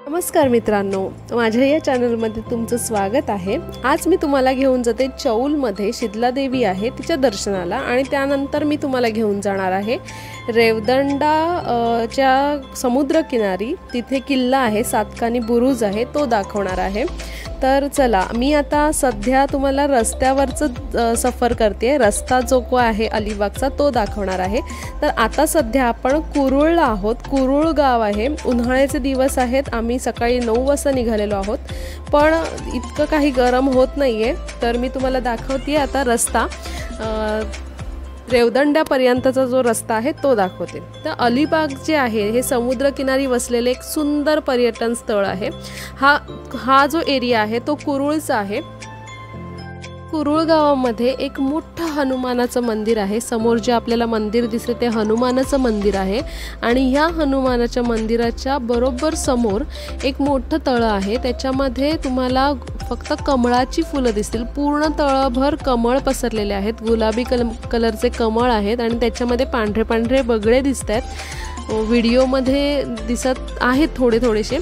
नमस्कार मित्रांनो, माझ्या या चॅनलमध्ये तुमचं स्वागत आहे। आज मी तुम्हाला घेऊन जाते चौलमध्ये शितला देवी आहे तिच्या दर्शनाला आणि त्यानंतर मी तुम्हाला घेऊन जाणार आहे रेवदंडा च्या समुद्रकिनारी। तिथे किल्ला आहे, सातकानी बुरुज आहे, तो दाखवणार आहे। तर चला, मी आता सध्या तुम्हाला रस्त्यावरचं सफर करते। रस्ता जो को आहे अलिबागचा तो दाखवणार आहे। तर आता सध्या आपण कुरुळला आहोत। कुरुळ गाव आहे, उन्हाळ्याचे दिवस आहेत। आम्ही सकाळी 9 वाजता निघालेलो आहोत, पण इतकं काही गरम होत नाहीये। तर मी तुम्हाला दाखवते आता रस्ता, रेवदंड्यापर्यंतचा जो रस्ता आहे तो दाखवते। तर अलिबाग जे आहे हे समुद्रकिनारी वसलेले एक सुंदर पर्यटन स्थळ आहे। हा जो एरिया आहे तो कुरुळचा आहे। कुरुळ गावामध्ये एक मोठं हनुमानाचं मंदिर आहे। समोर जे आपल्याला मंदिर दिसते ते हनुमानाचं मंदिर आहे आणि या हनुमानाच्या मंदिराच्या बरोबर समोर एक मोठं तळं आहे। त्याच्यामध्ये तुम्हाला फक्त कमळाची फुलं दिसतील। पूर्ण तळभर कमळ पसरलेले आहेत, गुलाबी कलरचे कमळ आहेत आणि त्याच्यामध्ये पांढरे पांढरे बगळे दिसतात। व्हिडिओमध्ये दिसत आहेत थोडेसे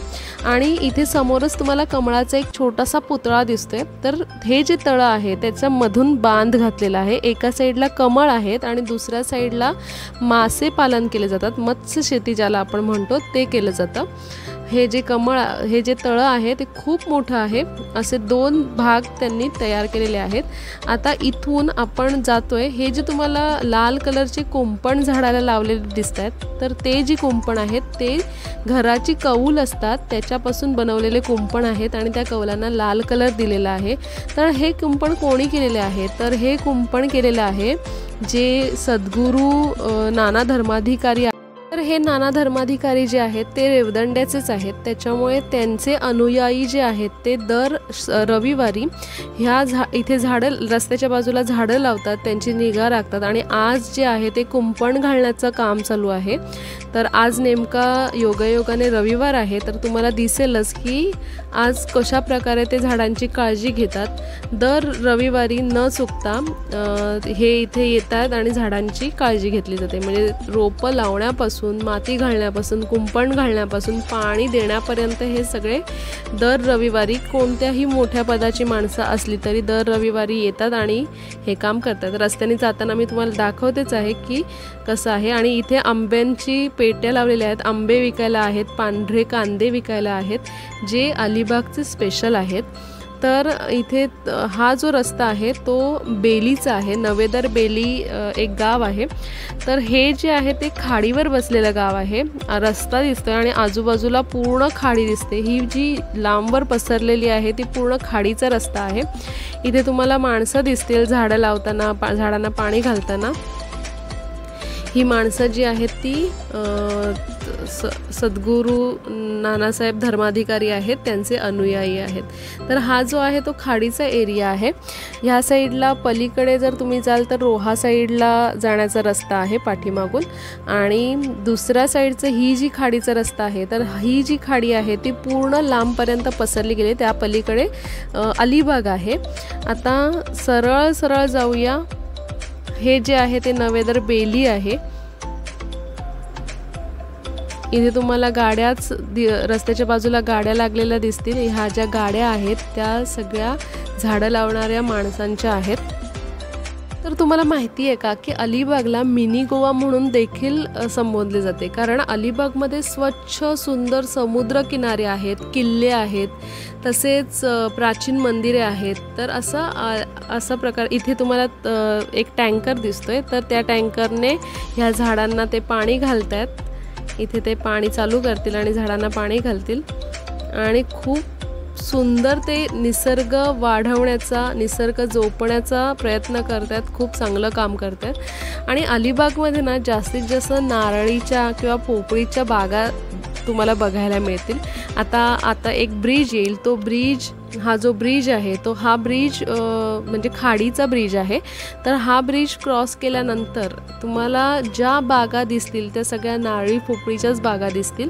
आणि इथे समोरच तुम्हाला कमळाचा एक छोटासा पुतळा दिसतोय। तर हे जे तळ आहे त्याच्या मधून बांध घातलेला आहे। एका साईडला कमळ आहेत आणि दुसऱ्या साईडला मासे पालन केले जातात, मत्स्य शेती ज्याला आपण म्हणतो ते केलं जातं। हे जे तळ आहे ते खूप मोठं आहे। असे 2 भाग त्यांनी तयार केलेले आहेत। आता इथून आपण जातोय, हे जे तुम्हाला लाल कलरचे कुंपण झाडाला लावलेले दिसतात, तर ते जी कुंपण आहेत ते घराची कौल असतात त्याच्यापासून बनवलेले कुंपण आहेत आणि त्या कौलांना लाल कलर दिलेला आहे। तर हे कुंपण कोणी केलेले आहे? तर हे कुंपण केलेलं आहे जे सद्गुरू नाना धर्माधिकारी। तर हे नाना धर्माधिकारी जे आहेत ते रेवदंड्याचेच आहेत, त्याच्यामुळे त्यांचे अनुयायी जे आहेत ते दर रविवारी इथे झाडं, रस्त्याच्या बाजूला झाडं लावतात, त्यांची निगा राखतात आणि आज जे आहे ते कुंपण घालण्याचं काम चालू आहे। तर आज नेमका योगायोगाने रविवार आहे, तर तुम्हाला दिसेलच की आज कशा प्रकारे ते झाडांची काळजी घेतात। दर रविवारी न चुकता हे इथे येतात आणि झाडांची काळजी घेतली जाते। म्हणजे रोपं लावण्यापासून, माती घालण्यापासून, कुंपण घालण्यापासून पाणी देण्यापर्यंत हे सगळे दर रविवारी कोणत्याही मोठ्या पदाची माणसं असली तरी दर रविवारी येतात आणि हे काम करतात। रस्त्याने जाताना मी तुम्हाला दाखवतेच आहे की कसं आहे। आणि इथे आंब्यांची पेट्या लावलेल्या आहेत, आंबे विकायला आहेत, पांढरे कांदे विकायला आहेत, जे अलिबागचे स्पेशल आहेत। तर इथे हा जो रस्ता आहे तो बेलीचा आहे। नवेदर बेली एक गाव आहे। तर हे जे आहे ते खाडीवर बसलेलं गाव आहे। रस्ता दिसतोय आणि आजूबाजूला पूर्ण खाडी दिसते। ही जी लांबवर पसरलेली आहे ती पूर्ण खाडीचा रस्ता आहे। इथे तुम्हाला माणसं दिसतील झाडं लावताना, झाडांना पाणी घालताना। ही माणसं जी आहेत ती सद्गुरू नानासाहेब धर्माधिकारी आहेत, त्यांचे अनुयायी आहेत। तर हा जो आहे तो खाडीचा एरिया आहे। ह्या साईडला पलीकडे जर तुम्ही जाल तर रोहा साईडला जाण्याचा रस्ता आहे पाठीमागून, आणि दुसऱ्या साईडचं ही जी खाडीचा रस्ता आहे, तर ही जी खाडी आहे ती पूर्ण लांबपर्यंत पसरली गेली। त्या पलीकडे अलिबाग आहे। आता सरळ जाऊया। हे जे आहे ते नवेदर बेली आहे। इथे तुम्हाला गाड्याच रस्त्याच्या बाजूला गाड्या लागलेल्या दिसतील। ह्या ज्या गाड्या आहेत त्या सगळ्या झाडं लावणाऱ्या माणसांच्या आहेत। तर तुम्हाला माहिती आहे का की अलिबागला मिनी गोवा म्हणून देखील संबोधले जाते, कारण अलिबागमध्ये स्वच्छ सुंदर समुद्रकिनारे आहेत, किल्ले आहेत, तसेच प्राचीन मंदिरे आहेत। तर असा प्रकार इथे तुम्हाला एक टँकर दिसतोय, तर त्या टँकरने ह्या झाडांना ते पाणी घालतात। इथे ते पाणी चालू करतील आणि झाडांना पाणी घालतील आणि खूप सुंदर ते निसर्ग वाढवण्याचा, निसर्ग जोपण्याचा प्रयत्न करतात। खूप चांगलं काम करतात। आणि अलिबागमध्ये ना जास्तीत जास्त नारळीच्या किंवा पोपळीच्या बागा तुम्हाला बघायला मिळतील। आता एक ब्रिज येईल, तो ब्रिज, हा जो ब्रिज आहे तो हा ब्रिज म्हणजे खाडीचा ब्रिज आहे। तर हा ब्रिज क्रॉस केल्यानंतर तुम्हाला ज्या बागा दिसतील त्या सगळ्या नारळी पोपळीच्याच बागा दिसतील।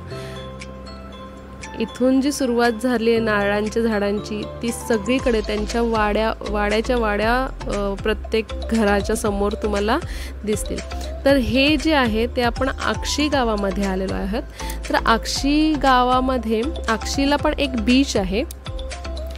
इथून जी सुरुवात झाली आहे नारळांच्या झाडांची ती सगळीकडे त्यांच्या वाड्याच्या वाड्या प्रत्येक घराच्या समोर तुम्हाला दिसतील। तर हे जे आहे ते आपण आक्षी गावामध्ये आलेलो आहोत। तर आक्षी गावामध्ये आक्षीला पण एक बीच आहे।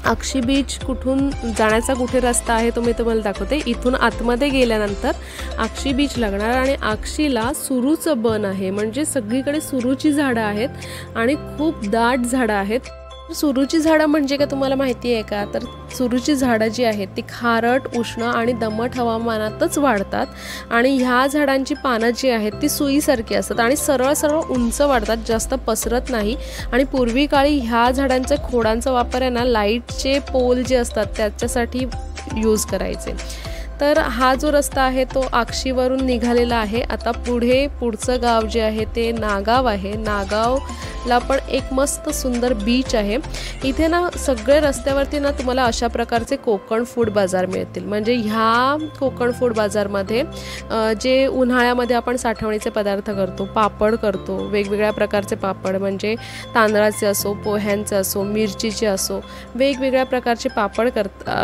आक्षी बीच कुठून जाण्याचा कुठे रस्ता आहे तो मी तुम्हाला दाखवते। इथून आतमध्ये गेल्यानंतर आक्षी बीच लागणार आणि आक्षीला सुरूचं बन आहे, म्हणजे सगळीकडे सुरूची झाडं आहेत आणि खूप दाट झाडं आहेत। सुरूची झाडं म्हणजे काय तुम्हाला माहिती आहे का? तर सुरूची झाडं जी आहेत ती खारट, उष्ण आणि दमट हवामानातच वाढतात आणि ह्या झाडांची पानं जी आहेत ती सुईसारखी असतात आणि सरळ सरळ उंच वाढतात, जास्त पसरत नाही। आणि पूर्वी काळी ह्या झाडांच्या खोडांचा वापर आहे ना लाईटचे पोल जे असतात त्याच्यासाठी यूज करायचे। तर हा जो रस्ता आहे तो आक्षीवरून निघालेला आहे। आता पुढचं गाव जे आहे ते नागाव आहे। नागावला पण एक मस्त सुंदर बीच आहे। इथे ना सगळे रस्त्यावरती ना तुम्हाला अशा प्रकारचे कोकण फूड बाजार मिळतील। म्हणजे ह्या कोकण फूड बाजारमध्ये जे उन्हाळ्यामध्ये आपण साठवणीचे पदार्थ करतो, पापड करतो, वेगवेगळ्या प्रकारचे पापड म्हणजे तांदळाचे असो, पोह्यांचे असो, मिरचीचे असो, वेगवेगळ्या प्रकारचे पापड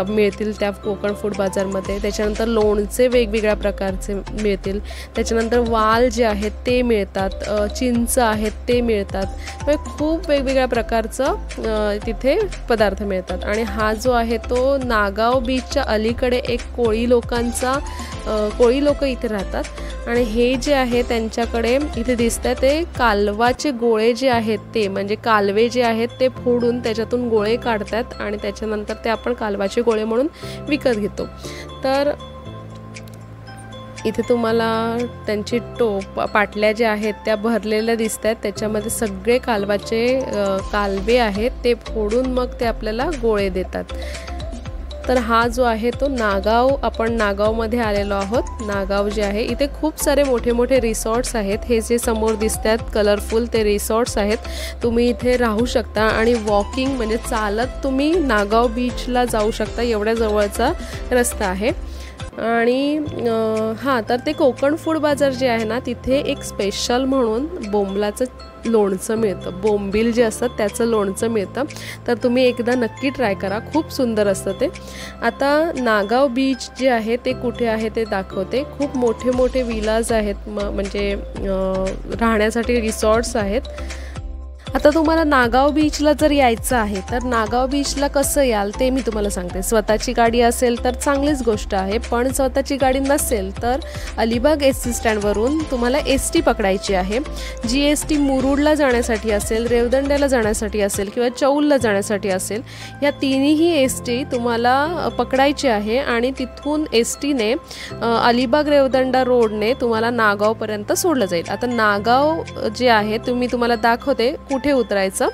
मिळतील त्या कोकण फूड बाजारमध्ये। त्याच्यानंतर लोणचे वेगवेगळ्या प्रकारचे मिळतील, त्याच्यानंतर वाल जे आहेत ते मिळतात, चिंच आहेत ते मिळतात, म्हणजे खूप वेगवेगळ्या प्रकारचं तिथे पदार्थ मिळतात। आणि हा जो आहे तो नागाव बीचच्या अलीकडे एक कोळी लोक इथे राहतात आणि हे जे आहे त्यांच्याकडे इथे दिसतं ते कालवाचे गोळे जे आहेत ते म्हणजे कालवे जे आहेत ते फोडून त्याच्यातून गोळे काढतात आणि त्याच्यानंतर ते आपण कालवाचे गोळे म्हणून विकत घेतो। तर इथे तुम्हाला त्यांची पाटल्या ज्या आहेत त्या भरलेल्या दिसत आहेत, त्याच्यामध्ये सगळे कालवे आहेत ते फोडून मग ते आपल्याला गोळे देतात। तर हा जो आहे तो आपण नागावमध्ये आलेलो आहोत। नागाव जे आहे इथे खूप सारे मोठे मोठे रिसॉर्ट्स आहेत। हे जे समोर दिसतात कलरफुल ते रिसॉर्ट्स आहेत। तुम्ही इथे राहू शकता आणि वॉकिंग म्हणजे चालत तुम्ही नागाव बीचला जाऊ शकता, एवढ्या जवळचा रस्ता आहे। आणि हां, तर ते कोकण फूड बाजार जे आहे ना तिथे एक स्पेशल म्हणून बोंबलाचं लोणचं मिळतं, बोंबील जे असतात त्याचं लोणचं मिळतं। तर तुम्ही एकदा नक्की ट्राय करा, खूप सुंदर असतं ते। आता नागाव बीच जे आहे ते कुठे आहे ते दाखवते। खूप मोठे मोठे विलाज आहेत, म्हणजे राहण्यासाठी रिसॉर्ट्स आहेत। आता तुम्हाला नागाव बीचला जर यायचं आहे तर नागाव बीचला कसं याल ते मी तुम्हाला सांगते। स्वतःची गाडी असेल तर चांगलीच गोष्ट आहे, पण स्वतःची गाडी नसेल तर अलिबाग एसटी स्टँडवरून तुम्हाला एसटी पकडायची आहे। जी एसटी मुरुडला जाण्यासाठी असेल, रेवदंड्याला जाण्यासाठी असेल किंवा चौलला जाण्यासाठी असेल, या तिन्ही एसटी तुम्हाला पकडायची आहे आणि तिथून एसटीने अलिबाग रेवदंडा रोडने तुम्हाला नागावपर्यंत सोडलं जाईल। आता नागाव जे आहे तुम्हाला दाखवते कुठे उतरायचं।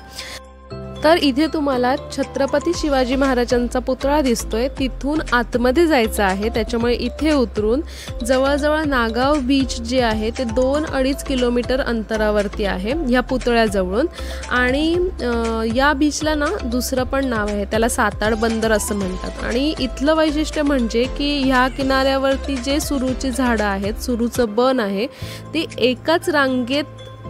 तर इथे तुम्हाला छत्रपती शिवाजी महाराजांचा पुतळा दिसतोय, तिथून आतमध्ये जायचं आहे। त्याच्यामुळे इथे उतरून जवळजवळ नागाव बीच जे आहे ते 2-2.5 किलोमीटर अंतरावरती आहे ह्या पुतळ्याजवळून। आणि या बीचला ना दुसरं पण नाव आहे, त्याला साताड बंदर असं म्हणतात। आणि इथलं वैशिष्ट्य म्हणजे की ह्या किनाऱ्यावरती जे सुरूची झाडं आहेत, सुरूचं बन आहे, ती एकाच रांगेत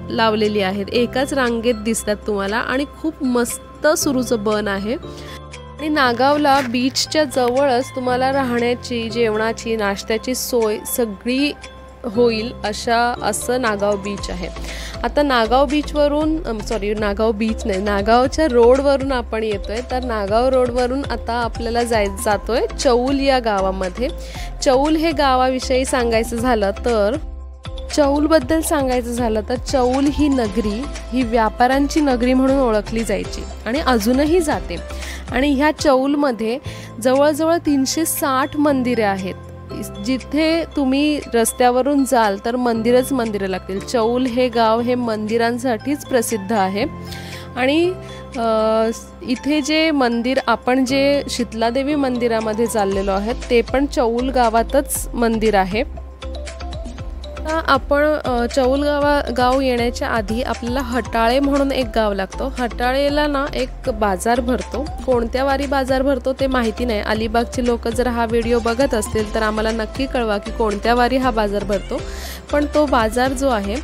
लावलेली आहेत, एकाच रांगेत दिसतात तुम्हाला आणि खूप मस्त सुरूचं बन आहे। आणि नागावला बीचच्या जवळच तुम्हाला राहण्याची, जेवणाची, नाश्त्याची सोय सगळी होईल असं नागाव बीच आहे। आता नागाव नागावच्या रोडवरून आपण येतोय। तर नागाव रोडवरून आता आपल्याला जातोय चौल या गावामध्ये। चौल हे गावाविषयी सांगायचं झालं तर चौलबद्दल सांगायचं झालं तर चौल ही नगरी ही व्यापाऱ्यांची नगरी म्हणून ओळखली जायची आणि अजूनही जाते। आणि ह्या चौलमध्ये जवळजवळ 360 मंदिरे आहेत। जिथे तुम्ही रस्त्यावरून जाल तर मंदिरं लागतील। चौल हे गाव हे मंदिरांसाठीच प्रसिद्ध आहे। आणि इथे जे मंदिर आपण जे शीतलादेवी मंदिरामध्ये चाललेलो आहोत ते पण चौल गावातच मंदिर आहे। आपण चौल गाव येण्याच्या आधी आपल्याला हटाळे म्हणून एक गाव लागतो. हटाळेला ना एक बाजार भरतो. कोणत्या वारी बाजार भरतो ते माहिती नाही. अलिबागचे लोक जर हा व्हिडिओ बघत असतील तर आम्हाला नक्की कळवा की कोणत्या वारी हा बाजार भरतो. पण तो बाजार जो आहे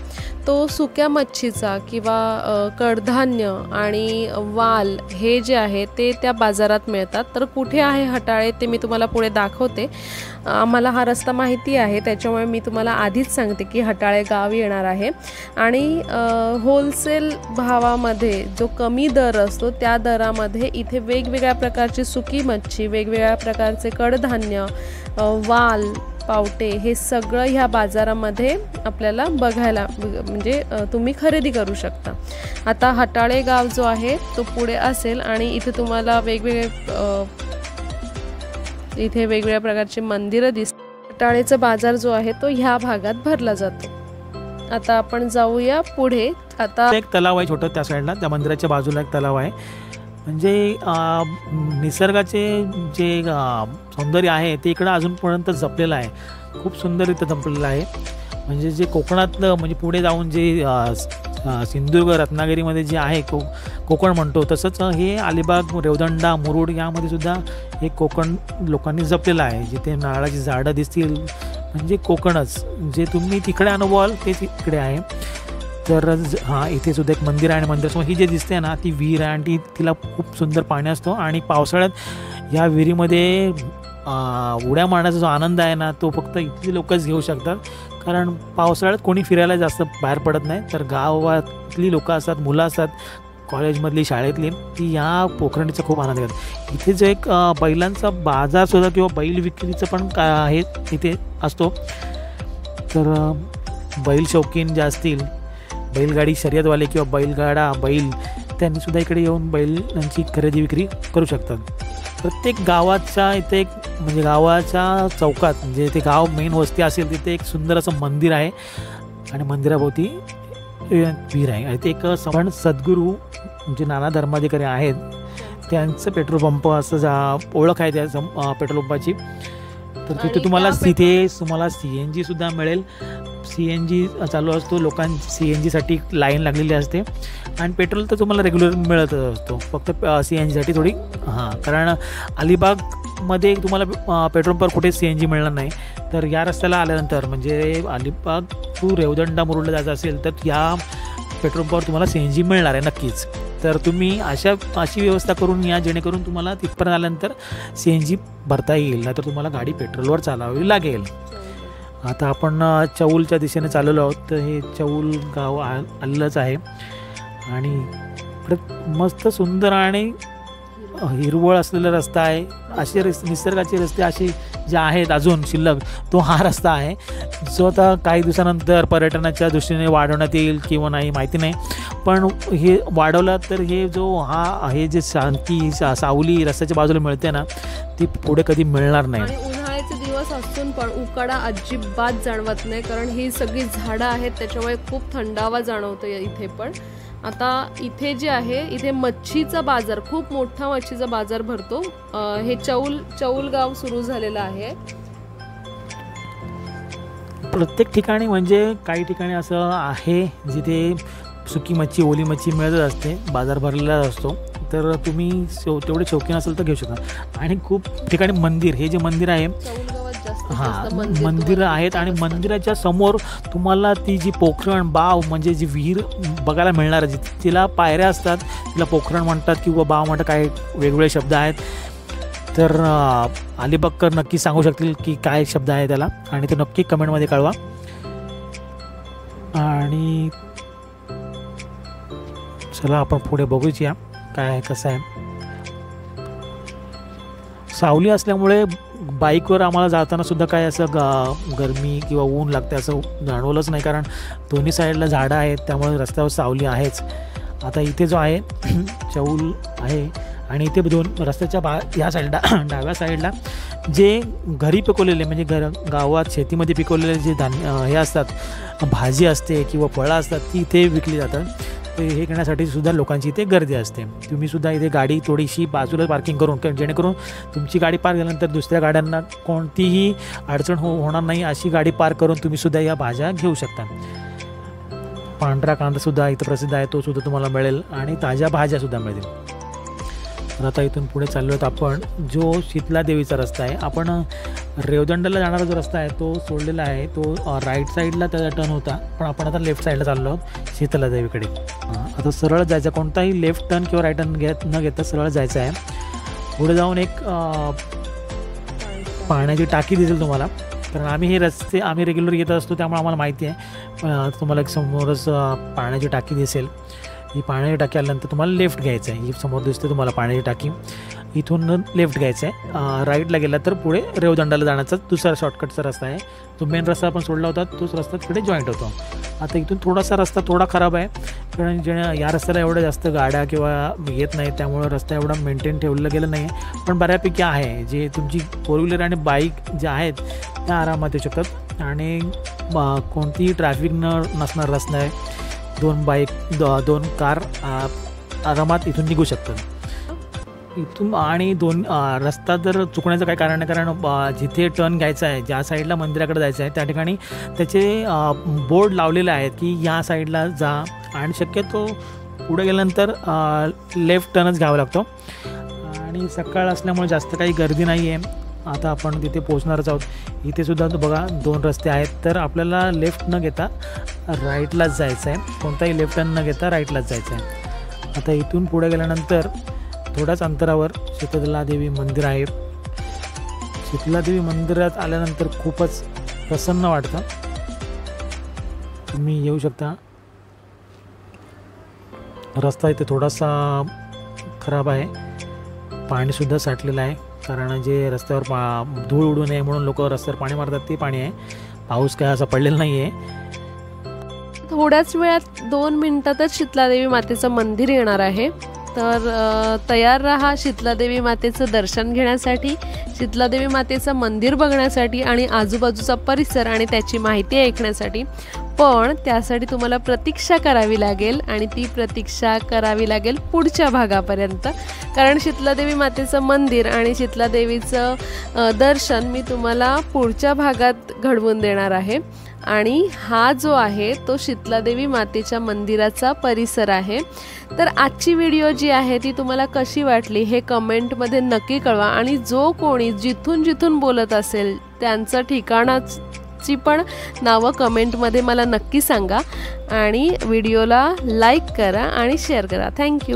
तो सुक्या मच्छीचा किंवा कडधान्य आणि वाल हे जे आहे ते त्या बाजारात मिळतात. तर कुठे आहे हटाळे ते मी तुम्हाला पुढे दाखवते. आम्हाला हा रस्ता माहिती आहे त्याच्यामुळे मी तुम्हाला आधीच सांगते की हटाळे गाव येणार आहे. आणि होलसेल भावामध्ये जो कमी दर असतो त्या दरामध्ये इथे वेगवेगळ्या प्रकारची सुकी मच्छी, वेगवेगळ्या प्रकारचे कडधान्य, वाल, पावटे हे सगळं ह्या बाजारामध्ये आपल्याला बघायला म्हणजे तुम्ही खरेदी करू शकता. आता हटाळे गाव जो आहे तो पुढे असेल आणि इथे तुम्हाला वेगवेगळ्या प्रकारचे मंदिरं दिसतात. हटाळेचा बाजार जो आहे तो ह्या भागात भरला जातो. आता आपण जाऊया पुढे. आता एक तलाव आहे छोटं त्या साईडला, त्या मंदिराच्या बाजूला एक तलाव आहे. म्हणजे निसर्गाचे जे सौंदर्य आहे ते इकडं अजूनपर्यंत जपलेलं आहे. खूप सुंदर इथं जपलेलं आहे. म्हणजे जे कोकणातलं म्हणजे पुढे जाऊन जे सिंधुदुर्ग रत्नागिरीमध्ये जे आहे कोकण म्हणतो तसंच हे अलिबाग, रेवदंडा, मुरुड यामध्ये सुद्धा हे कोकण लोकांनी जपलेलं आहे. जिथे नारळाची झाडं दिसतील म्हणजे कोकणच, जे तुम्ही तिकडे अनुभवाल तेच इकडे आहे. तर हां, इथे सुद्धा एक मंदिर आहे आणि मंदिरासमोर ही जे दिसते ना ती विहीर आहे आणि तिला खूप सुंदर पाणी असतो. आणि पावसाळ्यात या विहिरीमध्ये उड्या मारण्याचा जो आनंद आहे ना तो फक्त इथली लोकच घेऊ शकतात. कारण पावसाळ्यात कोणी फिरायला जास्त बाहेर पडत नाही. तर गावातली लोकं असतात, मुलं असतात, कॉलेजमधली, शाळेतली, ती या पोखरणीचा खूप आनंद घेतात. इथे जो एक बैलांचा बाजारसुद्धा किंवा बैल विक्रीचं पण आहे इथे असतो. तर बैल शौकीन जे असतील, बैलगाडी शर्यतवाले किंवा बैल त्यांनीसुद्धा इकडे येऊन बैलांची खरेदी विक्री करू शकतात. प्रत्येक गावाच्या इथे एक म्हणजे गावाच्या चौकात म्हणजे ते गाव मेन वस्ती असेल तिथे एक सुंदर असं मंदिर आहे आणि मंदिराभोवती विहीर आहे. आणि ते एक सद्गुरू म्हणजे नाना धर्माधिकारी आहेत त्यांचं पेट्रोल पंप असं ओळख आहे त्या पेट्रोल पंपाची. तर तिथे तुम्हाला CNG सुद्धा मिळेल. CNG चालू असतो, लोकांची CNGसाठी लाईन लागलेली असते. आणि पेट्रोल तर तुम्हाला रेग्युलर मिळत असतो, फक्त CNGसाठी थोडी कारण अलिबागमध्ये तुम्हाला पेट्रोल पंप कुठे CNG मिळणार नाही. तर या रस्त्याला आल्यानंतर म्हणजे अलिबाग टू रेवदंडा मुरुडला जायचं असेल तर या पेट्रोल पंपावर तुम्हाला CNG मिळणार आहे नक्कीच. तर तुम्ही अशी व्यवस्था करून या जेणेकरून तुम्हाला तिथपर्यंत आल्यानंतर CNG भरता येईल, नाही तर तुम्हाला गाडी पेट्रोलवर चालवावी लागेल. आता आपण चौलच्या दिशेने चाललेलो आहोत. तर हे चौल गाव आलेलंच आहे आणि मस्त सुंदर आणि हिरवळ असलेला रस्ता आहे. असे निसर्गाचे रस्ते असे जे आहेत अजून शिल्लक तो हा रस्ता आहे जो आता काही दिवसानंतर पर्यटनाच्या दृष्टीने वाढवण्यात येईल किंवा नाही माहिती नाही. पण हे वाढवलं तर हे जे शांती सावली रस्त्याच्या बाजूला मिळते ना ती पुढे कधी मिळणार नाही. उन्हाळ्याचे दिवस असून पण उकाडा अजिबात जाणवत नाही कारण ही सगळी झाडं आहेत त्याच्यामुळे खूप थंडावा जाणवतो इथे. पण आता इथे जे आहे इथे मच्छीचा बाजार, खूप मोठा मच्छीचा बाजार भरतो. हे चौल गाव सुरू झालेलं आहे. प्रत्येक ठिकाणी म्हणजे काही ठिकाणी असं आहे जिथे सुकी मच्छी, ओली मच्छी मिळत असते, बाजार भरलेला असतो. तर तुम्ही तेवढे शौकीन असेल तर घेऊ शकता. आणि खूप ठिकाणी मंदिर, हे जे मंदिर आहे मंदिरं आहेत आणि मंदिराच्या समोर तुम्हाला ती जी पोखरण बाव म्हणजे जी विहीर बघायला मिळणार आहे. तिला पायऱ्या असतात, तिला पोखरण म्हणतात किंवा बाव म्हणतात, काही वेगवेगळे शब्द आहेत. तर अलिबागकर नक्की सांगू शकतील की काय शब्द आहे त्याला आणि ते नक्की कमेंटमध्ये कळवा. आणि चला आपण पुढे बघूया काय आहे कसं आहे. सावली असल्यामुळे बाईकवर आम्हाला जाताना सुद्धा काय असं गरमी किंवा ऊन लागते असं जाणवलंच नाही, कारण दोन्ही साईडला झाडं आहेत त्यामुळे रस्त्यावर सावली आहेच. आता इथे जो आहे चौल आहे आणि इथे रस्त्याच्या या साईडला डाव्या साईडला जे घरी पिकवलेले म्हणजे गावात शेतीमध्ये पिकवलेले जे धान्य हे असतात, भाजी असते किंवा फळं असतात ती इथे विकली जातात. तर हे करण्यासाठी सुद्धा लोकांची इथे गर्दी असते. तुम्ही सुद्धा इथे गाडी थोडीशी बाजूला पार्किंग करून, जेणेकरून तुमची गाडी पार्क झाल्यानंतर दुसऱ्या गाड्यांना कोणतीही अडचण होणार नाही अशी गाडी पार्क करून तुम्ही सुद्धा या भाज्या घेऊ शकता. पांढरा कांदासुद्धा इथं प्रसिद्ध आहे, तो सुद्धा तुम्हाला मिळेल आणि ताज्या भाज्यासुद्धा मिळतील. तर आता इथून पुढे चाललो आहेत आपण. जो शीतला देवीचा रस्ता आहे, आपण रेवदंड्याला जाणारा जो रस्ता आहे तो सोडलेला आहे. तो राईट साईडला त्याचा टर्न होता, पण आपण आता लेफ्ट साईडला चाललो आहोत शीतला देवीकडे. आता सरळ जायचं, कोणताही लेफ्ट टर्न किंवा राईट टर्न न घेता सरळ जायचं आहे. पुढे जाऊन एक पाण्याची टाकी दिसेल तुम्हाला, कारण आम्ही हे रस्ते रेग्युलर येत असतो त्यामुळे आम्हाला माहिती आहे. तुम्हाला एक समोरच पाण्याची टाकी दिसेल. ही पाण्याची टाकी आल्यानंतर तुम्हाला लेफ्ट घ्यायचं आहे. ही समोर दिसते तुम्हाला पाण्याची टाकी, इथून लेफ्ट घ्यायचं आहे. राईटला गेला तर पुढे रेवदंडाला जाण्याचा दुसरा शॉर्टकटचा रस्ता आहे. तो मेन रस्ता आपण सोडला होता तोच रस्ता तिकडे जॉईंट होतो. आता इथून थोडासा रस्ता थोडा खराब आहे, कारण या रस्त्याला एवढ्या जास्त गाड्या किंवा येत नाही, त्यामुळे रस्ता एवढा मेंटेन ठेवलं गेलं नाही आहे. पण बऱ्यापैकी आहे, जे तुमची 4 व्हीलर आणि बाईक ज्या आहेत त्या आरामात येऊ शकतात आणि कोणतीही ट्रॅफिक नसणार रस्ता आहे. 2 बाईक 2 कार आरामात इथून निघू शकतात इथून. आणि रस्ता जर चुकण्याचं काही कारण नाही, कारण जिथे टर्न घ्यायचा आहे, ज्या साईडला मंदिराकडे जायचं आहे त्या ठिकाणी त्याचे बोर्ड लावलेले आहेत की या साईडला जा, आणि शक्यतो पुढे गेल्यानंतर लेफ्ट टर्नच घ्यावा लागतो. आणि सकाळ असल्यामुळे जास्त काही गर्दी नाही आहे. आता आपण तिथे पोहोचणारच आहोत. इथे सुद्धा बघा 2 रस्ते आहेत, तर आपल्याला लेफ्ट न घेता राईटलाच जायचं आहे. कोणताही लेफ्ट टर्न न घेता राईटलाच जायचं आहे. आता इथून पुढे गेल्यानंतर थोड्याच अंतरावर शीतला देवी मंदिर आहे. शीतला देवी मंदिरात आल्यानंतर खूपच प्रसन्न वाटतं. तुम्ही येऊ शकता. रस्ता इथे थोडासा खराब आहे, पाणीसुद्धा साठलेलं आहे, कारण जे रस्त्यावर धूळ उडू नये म्हणून लोक रस्त्यावर पाणी मारतात ते पाणी आहे. पाऊस काय असा पडलेला नाही आहे. थोड्याच वेळात 2 मिनिटातच शीतलादेवी मातेचं मंदिर येणार आहे. तर तयार राहा शीतलादेवी मातेचं दर्शन घेण्यासाठी, शीतलादेवी मातेचं मंदिर बघण्यासाठी आणि आजूबाजूचा परिसर आणि त्याची माहिती ऐकण्यासाठी. पण त्यासाठी तुम्हाला प्रतीक्षा करावी लागेल, आणि ती प्रतीक्षा करावी लागेल पुढच्या भागापर्यंत, कारण शीतलादेवी मातेचं मंदिर आणि शीतलादेवीचं दर्शन मी तुम्हाला पुढच्या भागात घडवून देणार आहे. आणि हा जो आहे तो शीतलादेवी मातेच्या मंदिराचा परिसर आहे. तर आजची व्हिडिओ जी आहे ती तुम्हाला कशी वाटली हे कमेंटमध्ये नक्की कळवा, आणि जो कोणी जिथून बोलत असेल त्यांचं ठिकाणाची पण नावं कमेंटमध्ये मला नक्की सांगा. आणि व्हिडिओला लाईक करा आणि शेअर करा. थँक्यू.